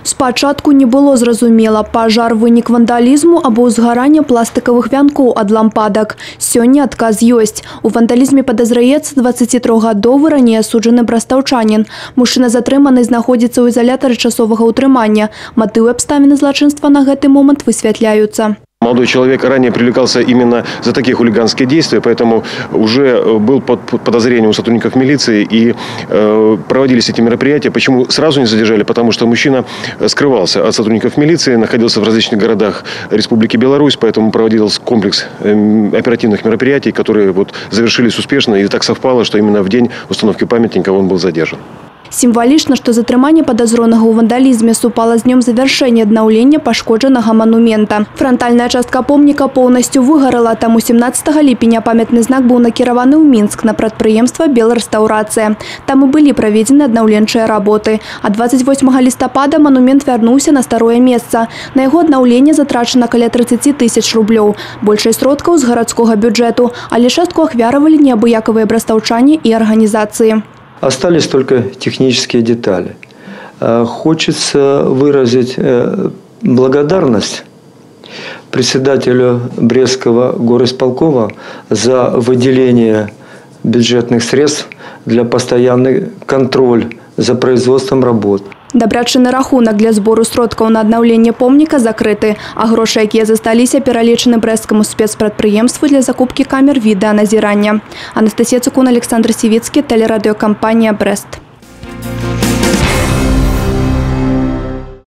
Спачатку не было зразумела, пажар вынік вандалізму або ўзгарання пластикавых вянкоў ад лампадак. Сёння адказ ёсць. У вандалізме падазраецца 23гадовы раней асуджаны брастаўчанін. Мужчына затрыманы знаходзіцца ў изолятары часовага ўтрымання. Матывы абставіны злачынства на гэты момант высвятляюцца. Молодой человек ранее привлекался именно за такие хулиганские действия, поэтому уже был под подозрением у сотрудников милиции и проводились эти мероприятия. Почему сразу не задержали? Потому что мужчина скрывался от сотрудников милиции, находился в различных городах Республики Беларусь, поэтому проводился комплекс оперативных мероприятий, которые завершились успешно. И так совпало, что именно в день установки памятника он был задержан. Сімвалічна, што затрыманне падазронага ў вандалізме супала з днём завяршэння аднаўлення пашкоджанага манумента. Франтальная частка помніка поўнасцю выгарала, таму 17 ліпеня памятны знак быў накіраваны ў Мінск на прадпрыемства «Белрэстаўрацыя». Там і былі праведзены аднаўленчыя работы. А 28 лістапада манумент вярнуўся на старое месца. На яго аднаўленне затрачана каля 30 000 рублёў. Большасць сродкаў з гарадскога бюджэту, але частку ахвяравалі неабыякавыя брастаўчане і арганізацыі. Остались только технические детали. Хочется выразить благодарность председателю Брестского горисполкома за выделение бюджетных средств для постоянный контроль за производством работ. Дабрачыны рахунак для збору сродкаў на аднаўленне помніка закрыты, а грошы, якія засталіся, пералічаны брэсцкаму спецпрадпрыемству для закупкі камер відэаназірання. Анастасія Цукун, Александр Сівіцкі, тэлерадыёкампанія «Брэст».